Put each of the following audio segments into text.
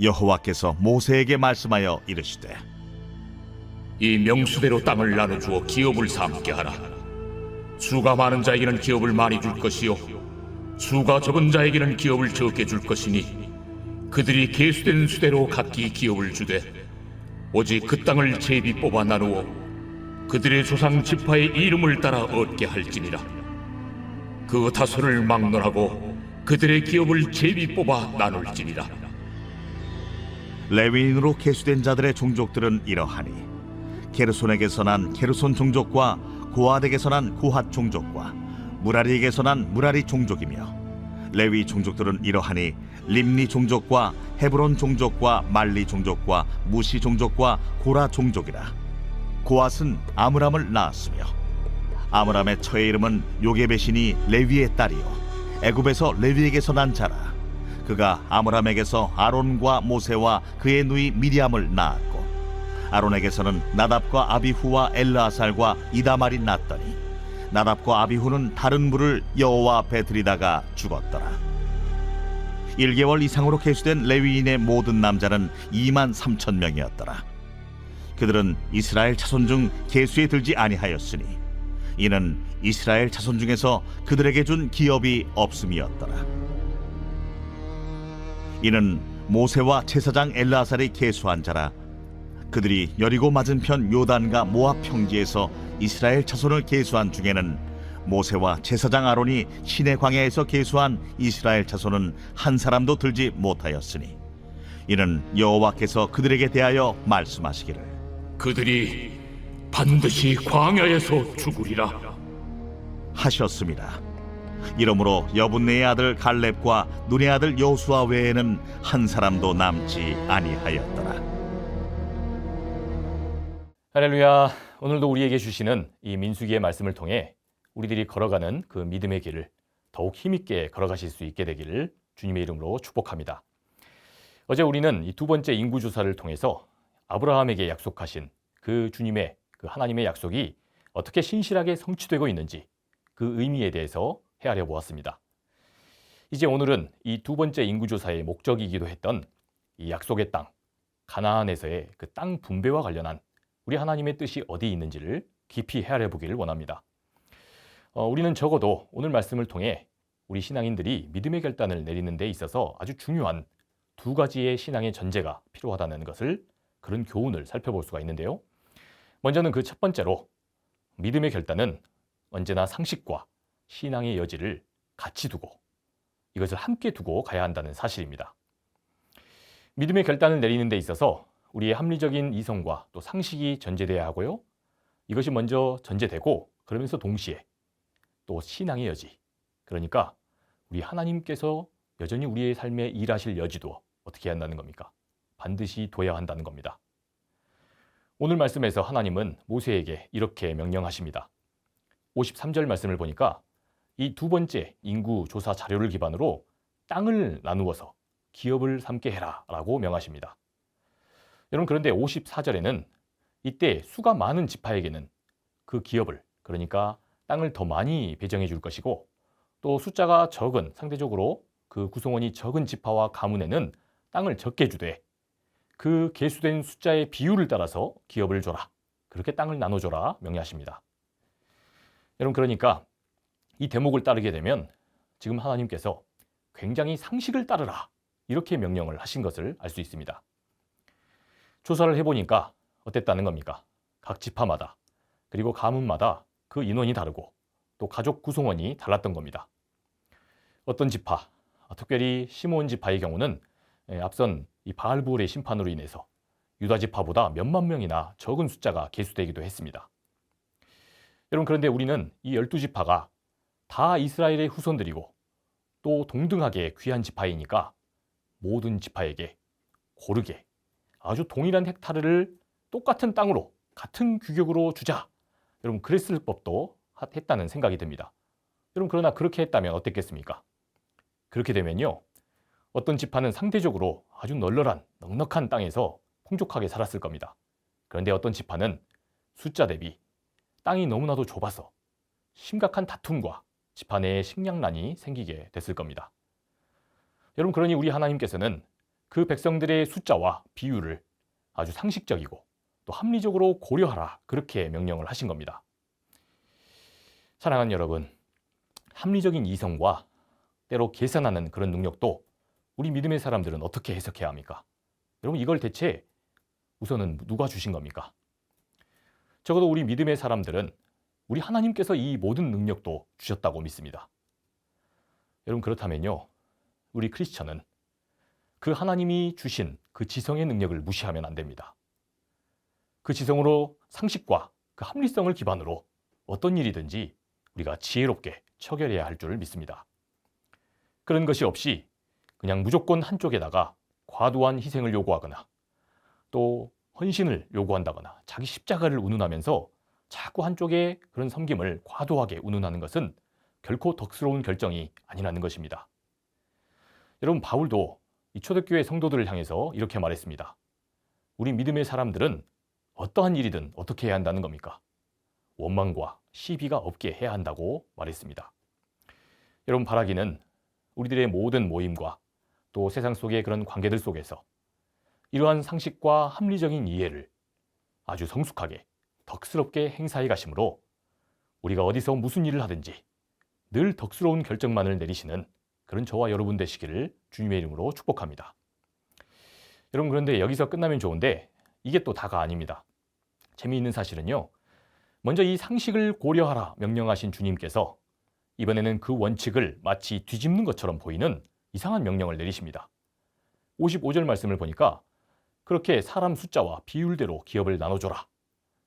여호와께서 모세에게 말씀하여 이르시되 이 명수대로 땅을 나눠주어 기업을 삼게 하라. 수가 많은 자에게는 기업을 많이 줄 것이요 수가 적은 자에게는 기업을 적게 줄 것이니 그들이 계수된 수대로 각기 기업을 주되 오직 그 땅을 제비 뽑아 나누어 그들의 조상 지파의 이름을 따라 얻게 할지니라. 그 다소를 막론하고 그들의 기업을 제비 뽑아 나눌지니라. 레위인으로 계수된 자들의 종족들은 이러하니 게르손에게서 난 게르손 종족과 고핫에게서 난 고핫 종족과 무라리에게서 난 무라리 종족이며 레위 종족들은 이러하니 림니 종족과 헤브론 종족과 말리 종족과 무시 종족과 고라 종족이라. 고핫은 아므람을 낳았으며 아므람의 처의 이름은 요게벳이니 레위의 딸이요 애굽에서 레위에게서 난 자라. 그가 아므람에게서 아론과 모세와 그의 누이 미리암을 낳았고 아론에게서는 나답과 아비후와 엘르아살과 이다말이 낳았더니 나답과 아비후는 다른 물을 여호와 앞에 들이다가 죽었더라. 1개월 이상으로 계수된 레위인의 모든 남자는 2만 3천 명이었더라. 그들은 이스라엘 자손 중 계수에 들지 아니하였으니 이는 이스라엘 자손 중에서 그들에게 준 기업이 없음이었더라. 이는 모세와 제사장 엘르아살이 계수한 자라. 그들이 여리고 맞은편 요단과 모압 평지에서 이스라엘 자손을 계수한 중에는 모세와 제사장 아론이 시내 광야에서 계수한 이스라엘 자손은 한 사람도 들지 못하였으니 이는 여호와께서 그들에게 대하여 말씀하시기를 그들이 반드시 광야에서 죽으리라 하셨습니다. 이러므로 여분네의 아들 갈렙과 눈의 아들 여호수아 외에는 한 사람도 남지 아니하였더라. 할렐루야. 오늘도 우리에게 주시는 이 민수기의 말씀을 통해 우리들이 걸어가는 그 믿음의 길을 더욱 힘있게 걸어가실 수 있게 되기를 주님의 이름으로 축복합니다. 어제 우리는 이 두 번째 인구조사를 통해서 아브라함에게 약속하신 그 주님의 그 하나님의 약속이 어떻게 신실하게 성취되고 있는지 그 의미에 대해서 헤아려 보았습니다. 이제 오늘은 이 두 번째 인구조사의 목적이기도 했던 이 약속의 땅, 가나안에서의 그 땅 분배와 관련한 우리 하나님의 뜻이 어디 있는지를 깊이 헤아려 보기를 원합니다. 우리는 적어도 오늘 말씀을 통해 우리 신앙인들이 믿음의 결단을 내리는 데 있어서 아주 중요한 두 가지의 신앙의 전제가 필요하다는 것을 그런 교훈을 살펴볼 수가 있는데요. 먼저는 그 첫 번째로 믿음의 결단은 언제나 상식과 신앙의 여지를 같이 두고 이것을 함께 두고 가야 한다는 사실입니다. 믿음의 결단을 내리는 데 있어서 우리의 합리적인 이성과 또 상식이 전제돼야 하고요. 이것이 먼저 전제되고 그러면서 동시에 또 신앙의 여지, 그러니까 우리 하나님께서 여전히 우리의 삶에 일하실 여지도 어떻게 해야 한다는 겁니까? 반드시 둬야 한다는 겁니다. 오늘 말씀에서 하나님은 모세에게 이렇게 명령하십니다. 53절 말씀을 보니까 이 두 번째 인구 조사 자료를 기반으로 땅을 나누어서 기업을 삼게 해라 라고 명하십니다. 여러분, 그런데 54절에는 이때 수가 많은 지파에게는 그 기업을, 그러니까 땅을 더 많이 배정해 줄 것이고 또 숫자가 적은, 상대적으로 그 구성원이 적은 지파와 가문에는 땅을 적게 주되 그 계수된 숫자의 비율을 따라서 기업을 줘라, 그렇게 땅을 나눠줘라 명령하십니다. 여러분, 그러니까 이 대목을 따르게 되면 지금 하나님께서 굉장히 상식을 따르라 이렇게 명령을 하신 것을 알 수 있습니다. 조사를 해보니까 어땠다는 겁니까? 각 지파마다 그리고 가문마다 그 인원이 다르고 또 가족 구성원이 달랐던 겁니다. 어떤 지파, 특별히 시므온 지파의 경우는 앞선 이 바알부올의 심판으로 인해서 유다 지파보다 몇만 명이나 적은 숫자가 계수되기도 했습니다. 여러분, 그런데 우리는 이 12지파가 다 이스라엘의 후손들이고 또 동등하게 귀한 지파이니까 모든 지파에게 고르게 아주 동일한 헥타르를 똑같은 땅으로 같은 규격으로 주자, 여러분 그랬을 법도 했다는 생각이 듭니다. 여러분, 그러나 그렇게 했다면 어땠겠습니까? 그렇게 되면요, 어떤 지파는 상대적으로 아주 널널한 넉넉한 땅에서 풍족하게 살았을 겁니다. 그런데 어떤 지파는 숫자 대비 땅이 너무나도 좁아서 심각한 다툼과 지파 내에 식량난이 생기게 됐을 겁니다. 여러분, 그러니 우리 하나님께서는 그 백성들의 숫자와 비율을 아주 상식적이고 또 합리적으로 고려하라, 그렇게 명령을 하신 겁니다. 사랑하는 여러분, 합리적인 이성과 때로 계산하는 그런 능력도 우리 믿음의 사람들은 어떻게 해석해야 합니까? 여러분, 이걸 대체 우선은 누가 주신 겁니까? 적어도 우리 믿음의 사람들은 우리 하나님께서 이 모든 능력도 주셨다고 믿습니다. 여러분, 그렇다면요, 우리 크리스천은 그 하나님이 주신 그 지성의 능력을 무시하면 안 됩니다. 그 지성으로 상식과 그 합리성을 기반으로 어떤 일이든지 우리가 지혜롭게 처결해야 할 줄 믿습니다. 그런 것이 없이 그냥 무조건 한쪽에다가 과도한 희생을 요구하거나 또 헌신을 요구한다거나 자기 십자가를 운운하면서 자꾸 한쪽에 그런 섬김을 과도하게 운운하는 것은 결코 덕스러운 결정이 아니라는 것입니다. 여러분, 바울도 이 초대교회 성도들을 향해서 이렇게 말했습니다. 우리 믿음의 사람들은 어떠한 일이든 어떻게 해야 한다는 겁니까? 원망과 시비가 없게 해야 한다고 말했습니다. 여러분, 바라기는 우리들의 모든 모임과 또 세상 속의 그런 관계들 속에서 이러한 상식과 합리적인 이해를 아주 성숙하게 덕스럽게 행사해 가심으로 우리가 어디서 무슨 일을 하든지 늘 덕스러운 결정만을 내리시는 그런 저와 여러분 되시기를 주님의 이름으로 축복합니다. 여러분, 그런데 여기서 끝나면 좋은데 이게 또 다가 아닙니다. 재미있는 사실은요, 먼저 이 상식을 고려하라 명령하신 주님께서 이번에는 그 원칙을 마치 뒤집는 것처럼 보이는 이상한 명령을 내리십니다. 55절 말씀을 보니까 그렇게 사람 숫자와 비율대로 기업을 나눠줘라.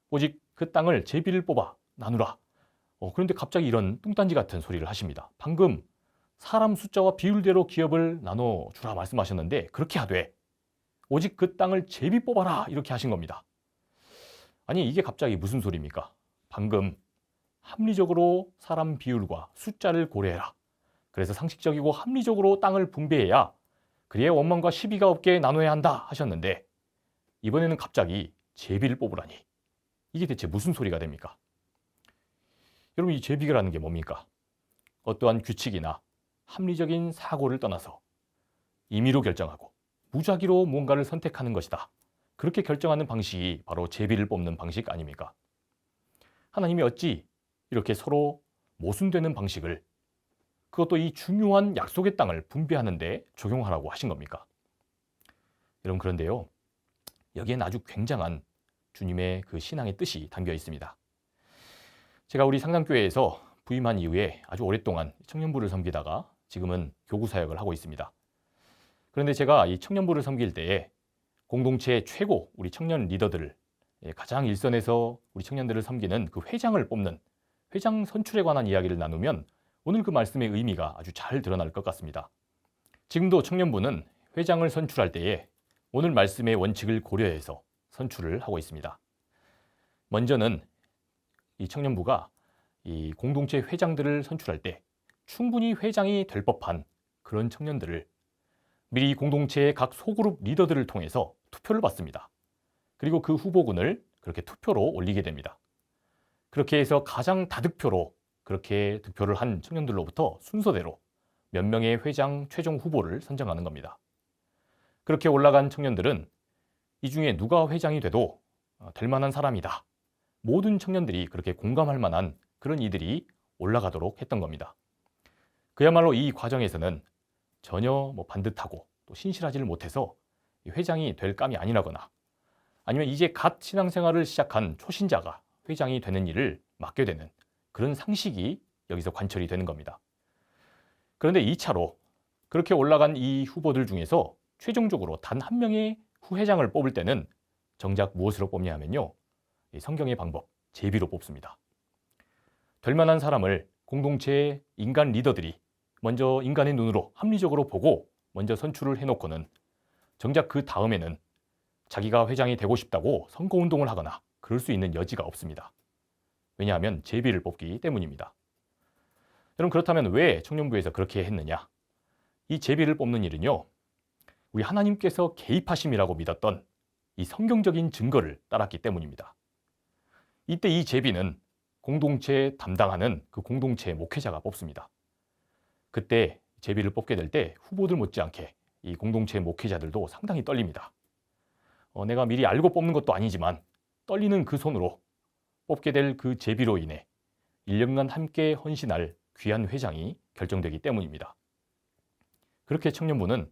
오직 그 땅을 제비를 뽑아 나누라. 그런데 갑자기 이런 뚱딴지 같은 소리를 하십니다. 방금 사람 숫자와 비율대로 기업을 나눠주라 말씀하셨는데 그렇게 하되 오직 그 땅을 제비 뽑아라, 이렇게 하신 겁니다. 아니, 이게 갑자기 무슨 소리입니까? 방금 합리적으로 사람 비율과 숫자를 고려해라. 그래서 상식적이고 합리적으로 땅을 분배해야 그래야 원망과 시비가 없게 나눠야 한다 하셨는데 이번에는 갑자기 제비를 뽑으라니, 이게 대체 무슨 소리가 됩니까? 여러분, 이 제비라는 게 뭡니까? 어떠한 규칙이나 합리적인 사고를 떠나서 임의로 결정하고 무작위로 뭔가를 선택하는 것이다. 그렇게 결정하는 방식이 바로 제비를 뽑는 방식 아닙니까? 하나님이 어찌 이렇게 서로 모순되는 방식을, 그것도 이 중요한 약속의 땅을 분배하는 데 적용하라고 하신 겁니까? 여러분, 그런데요, 여기엔 아주 굉장한 주님의 그 신앙의 뜻이 담겨 있습니다. 제가 우리 상담교회에서 부임한 이후에 아주 오랫동안 청년부를 섬기다가 지금은 교구 사역을 하고 있습니다. 그런데 제가 이 청년부를 섬길 때에 공동체 최고 우리 청년 리더들을, 가장 일선에서 우리 청년들을 섬기는 그 회장을 뽑는 회장 선출에 관한 이야기를 나누면 오늘 그 말씀의 의미가 아주 잘 드러날 것 같습니다. 지금도 청년부는 회장을 선출할 때에 오늘 말씀의 원칙을 고려해서 선출을 하고 있습니다. 먼저는 이 청년부가 이 공동체 회장들을 선출할 때 충분히 회장이 될 법한 그런 청년들을 미리 공동체의 각 소그룹 리더들을 통해서 투표를 받습니다. 그리고 그 후보군을 그렇게 투표로 올리게 됩니다. 그렇게 해서 가장 다득표로 그렇게 득표를 한 청년들로부터 순서대로 몇 명의 회장 최종 후보를 선정하는 겁니다. 그렇게 올라간 청년들은 이 중에 누가 회장이 돼도 될 만한 사람이다. 모든 청년들이 그렇게 공감할 만한 그런 이들이 올라가도록 했던 겁니다. 그야말로 이 과정에서는 전혀 반듯하고 또 신실하지를 못해서 회장이 될 감이 아니라거나 아니면 이제 갓 신앙생활을 시작한 초신자가 회장이 되는 일을 맡게 되는 그런 상식이 여기서 관철이 되는 겁니다. 그런데 2차로 그렇게 올라간 이 후보들 중에서 최종적으로 단 한 명의 후회장을 뽑을 때는 정작 무엇으로 뽑냐 하면요, 성경의 방법, 제비로 뽑습니다. 될 만한 사람을 공동체의 인간 리더들이 먼저 인간의 눈으로 합리적으로 보고 먼저 선출을 해놓고는 정작 그 다음에는 자기가 회장이 되고 싶다고 선거운동을 하거나 그럴 수 있는 여지가 없습니다. 왜냐하면 제비를 뽑기 때문입니다. 여러분, 그렇다면 왜 청년부에서 그렇게 했느냐? 이 제비를 뽑는 일은요, 우리 하나님께서 개입하심이라고 믿었던 이 성경적인 증거를 따랐기 때문입니다. 이때 이 제비는 공동체에 담당하는 그 공동체의 목회자가 뽑습니다. 그때 제비를 뽑게 될 때 후보들 못지않게 이 공동체 목회자들도 상당히 떨립니다. 내가 미리 알고 뽑는 것도 아니지만 떨리는 그 손으로 뽑게 될 그 제비로 인해 1년간 함께 헌신할 귀한 회장이 결정되기 때문입니다. 그렇게 청년부는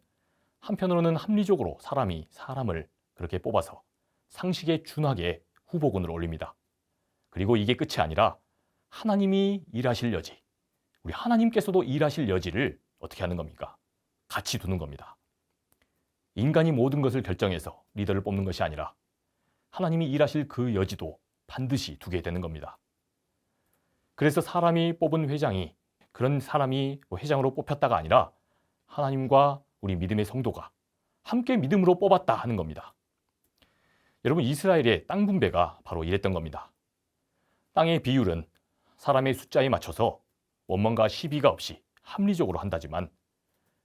한편으로는 합리적으로 사람이 사람을 그렇게 뽑아서 상식에 준하게 후보군을 올립니다. 그리고 이게 끝이 아니라 하나님이 일하실 여지, 우리 하나님께서도 일하실 여지를 어떻게 하는 겁니까? 같이 두는 겁니다. 인간이 모든 것을 결정해서 리더를 뽑는 것이 아니라 하나님이 일하실 그 여지도 반드시 두게 되는 겁니다. 그래서 사람이 뽑은 회장이 그런 사람이 회장으로 뽑혔다가 아니라 하나님과 우리 믿음의 성도가 함께 믿음으로 뽑았다 하는 겁니다. 여러분, 이스라엘의 땅 분배가 바로 이랬던 겁니다. 땅의 비율은 사람의 숫자에 맞춰서 원망과 시비가 없이 합리적으로 한다지만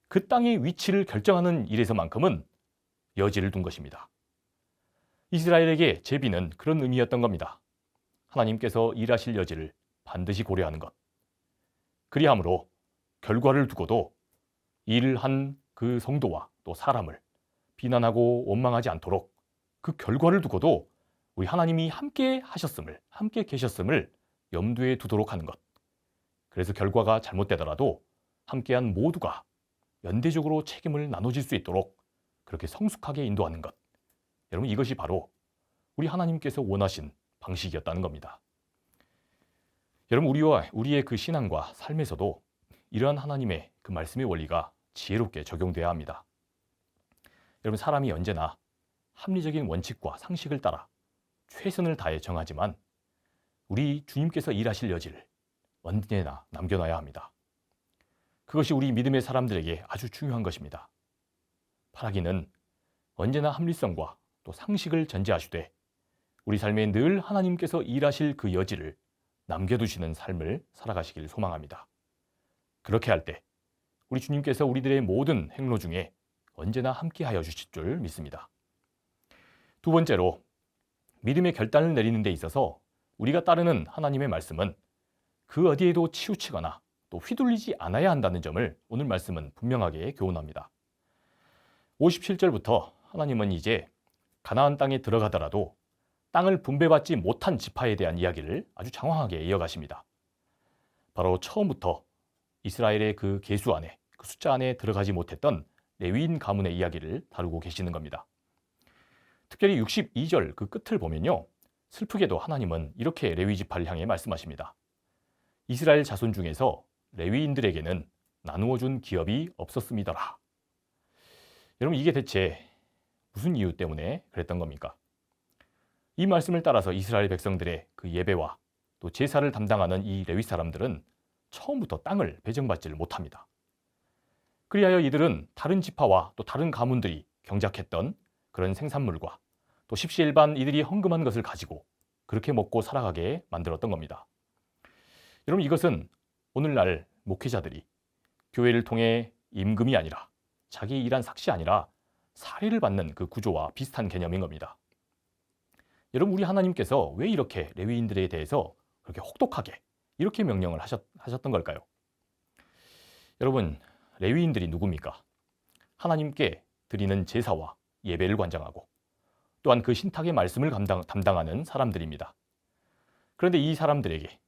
그 땅의 위치를 결정하는 일에서만큼은 여지를 둔 것입니다. 이스라엘에게 제비는 그런 의미였던 겁니다. 하나님께서 일하실 여지를 반드시 고려하는 것. 그리함으로 결과를 두고도 일을 한 그 성도와 또 사람을 비난하고 원망하지 않도록 그 결과를 두고도 우리 하나님이 함께 하셨음을, 함께 계셨음을 염두에 두도록 하는 것. 그래서 결과가 잘못되더라도 함께한 모두가 연대적으로 책임을 나눠질 수 있도록 그렇게 성숙하게 인도하는 것. 여러분, 이것이 바로 우리 하나님께서 원하신 방식이었다는 겁니다. 여러분, 우리의 그 신앙과 삶에서도 이러한 하나님의 그 말씀의 원리가 지혜롭게 적용돼야 합니다. 여러분, 사람이 언제나 합리적인 원칙과 상식을 따라 최선을 다해 정하지만 우리 주님께서 일하실 여지를 언제나 남겨놔야 합니다. 그것이 우리 믿음의 사람들에게 아주 중요한 것입니다. 바라기는 언제나 합리성과 또 상식을 전제하시되 우리 삶에 늘 하나님께서 일하실 그 여지를 남겨두시는 삶을 살아가시길 소망합니다. 그렇게 할 때 우리 주님께서 우리들의 모든 행로 중에 언제나 함께하여 주실 줄 믿습니다. 두 번째로, 믿음의 결단을 내리는 데 있어서 우리가 따르는 하나님의 말씀은 그 어디에도 치우치거나 또 휘둘리지 않아야 한다는 점을 오늘 말씀은 분명하게 교훈합니다. 57절부터 하나님은 이제 가나안 땅에 들어가더라도 땅을 분배받지 못한 지파에 대한 이야기를 아주 장황하게 이어가십니다. 바로 처음부터 이스라엘의 그 계수 안에, 그 숫자 안에 들어가지 못했던 레위인 가문의 이야기를 다루고 계시는 겁니다. 특별히 62절 그 끝을 보면요, 슬프게도 하나님은 이렇게 레위 지파를 향해 말씀하십니다. 이스라엘 자손 중에서 레위인들에게는 나누어 준 기업이 없었음이더라. 여러분, 이게 대체 무슨 이유 때문에 그랬던 겁니까? 이 말씀을 따라서 이스라엘 백성들의 그 예배와 또 제사를 담당하는 이 레위 사람들은 처음부터 땅을 배정받지를 못합니다. 그리하여 이들은 다른 지파와 또 다른 가문들이 경작했던 그런 생산물과 또 십시일반 이들이 헌금한 것을 가지고 그렇게 먹고 살아가게 만들었던 겁니다. 여러분, 이것은 오늘날 목회자들이 교회를 통해 임금이 아니라 자기 일한 삭시 아니라 사례를 받는 그 구조와 비슷한 개념인 겁니다. 여러분, 우리 하나님께서 왜 이렇게 레위인들에 대해서 그렇게 혹독하게 이렇게 명령을 하셨던 걸까요? 여러분, 레위인들이 누굽니까? 하나님께 드리는 제사와 예배를 관장하고 또한 그 신탁의 말씀을 담당하는 사람들입니다. 그런데 이 사람들에게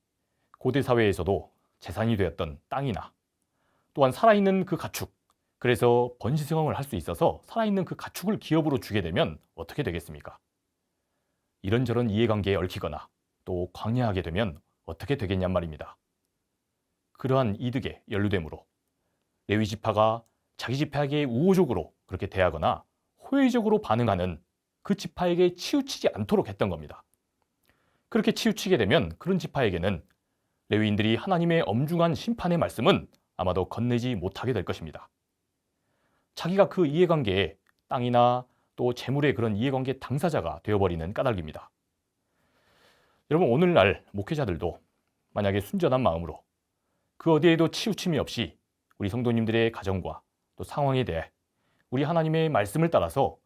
고대 사회에서도 재산이 되었던 땅이나 또한 살아있는 그 가축, 그래서 번시성을 할 수 있어서 살아있는 그 가축을 기업으로 주게 되면 어떻게 되겠습니까? 이런저런 이해관계에 얽히거나 또 광야하게 되면 어떻게 되겠냔 말입니다. 그러한 이득에 연루되므로 레위 지파가 자기 지파에게 우호적으로 그렇게 대하거나 호의적으로 반응하는 그 지파에게 치우치지 않도록 했던 겁니다. 그렇게 치우치게 되면 그런 지파에게는 레위인들이 하나님의 엄중한 심판의 말씀은 아마도 건네지 못하게 될 것입니다. 자기가 그 이해관계에 땅이나 또 재물의 그런 이해관계 당사자가 되어버리는 까닭입니다. 여러분, 오늘날 목회자들도 만약에 순전한 마음으로 그 어디에도 치우침이 없이 우리 성도님들의 가정과 또 상황에 대해 우리 하나님의 말씀을 따라서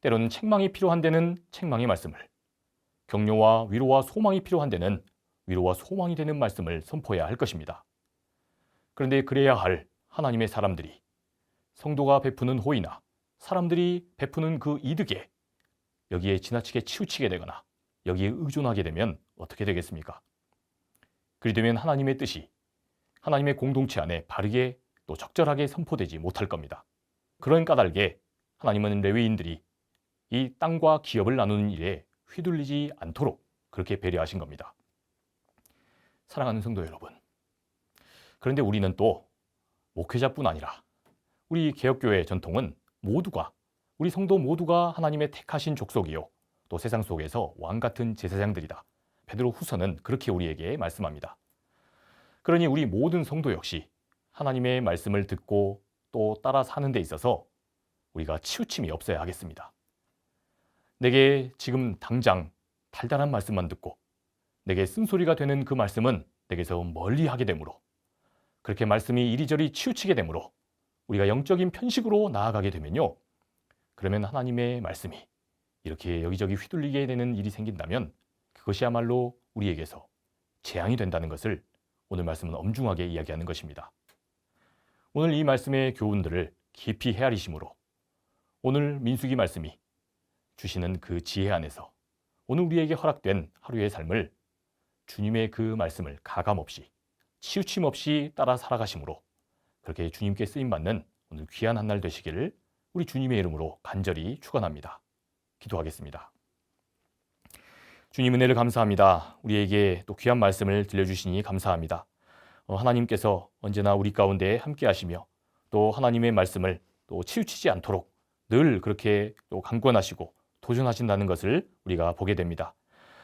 때로는 책망이 필요한 데는 책망의 말씀을, 격려와 위로와 소망이 필요한 데는 위로와 소망이 되는 말씀을 선포해야 할 것입니다. 그런데 그래야 할 하나님의 사람들이 성도가 베푸는 호의나 사람들이 베푸는 그 이득에 여기에 지나치게 치우치게 되거나 여기에 의존하게 되면 어떻게 되겠습니까? 그리 되면 하나님의 뜻이 하나님의 공동체 안에 바르게 또 적절하게 선포되지 못할 겁니다. 그런 까닭에 하나님은 레위인들이 이 땅과 기업을 나누는 일에 휘둘리지 않도록 그렇게 배려하신 겁니다. 사랑하는 성도 여러분, 그런데 우리는 또 목회자뿐 아니라 우리 개혁교회 전통은 모두가 우리 성도 모두가 하나님의 택하신 족속이요 또 세상 속에서 왕같은 제사장들이다. 베드로 후서는 그렇게 우리에게 말씀합니다. 그러니 우리 모든 성도 역시 하나님의 말씀을 듣고 또 따라 사는 데 있어서 우리가 치우침이 없어야 하겠습니다. 내게 지금 당장 달달한 말씀만 듣고 내게 쓴소리가 되는 그 말씀은 내게서 멀리 하게 되므로 그렇게 말씀이 이리저리 치우치게 되므로 우리가 영적인 편식으로 나아가게 되면요. 그러면 하나님의 말씀이 이렇게 여기저기 휘둘리게 되는 일이 생긴다면 그것이야말로 우리에게서 재앙이 된다는 것을 오늘 말씀은 엄중하게 이야기하는 것입니다. 오늘 이 말씀의 교훈들을 깊이 헤아리심으로 오늘 민수기 말씀이 주시는 그 지혜 안에서 오늘 우리에게 허락된 하루의 삶을 주님의 그 말씀을 가감없이 치우침 없이 따라 살아가심으로 그렇게 주님께 쓰임받는 오늘 귀한 한 날 되시기를 우리 주님의 이름으로 간절히 축원합니다. 기도하겠습니다. 주님 은혜를 감사합니다. 우리에게 또 귀한 말씀을 들려주시니 감사합니다. 하나님께서 언제나 우리 가운데 함께 하시며 또 하나님의 말씀을 또 치우치지 않도록 늘 그렇게 또 강권하시고 도전하신다는 것을 우리가 보게 됩니다.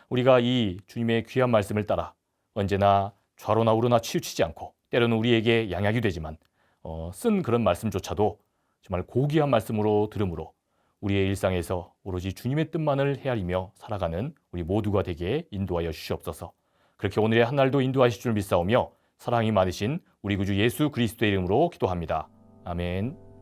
우리가 이 주님의 귀한 말씀을 따라 언제나 좌로나 우로나 치우치지 않고 때로는 우리에게 양약이 되지만 쓴 그런 말씀조차도 정말 고귀한 말씀으로 들음으로 우리의 일상에서 오로지 주님의 뜻만을 헤아리며 살아가는 우리 모두가 되게 인도하여 주시옵소서. 그렇게 오늘의 한 날도 인도하실 줄 믿사오며 사랑이 많으신 우리 구주 예수 그리스도의 이름으로 기도합니다. 아멘.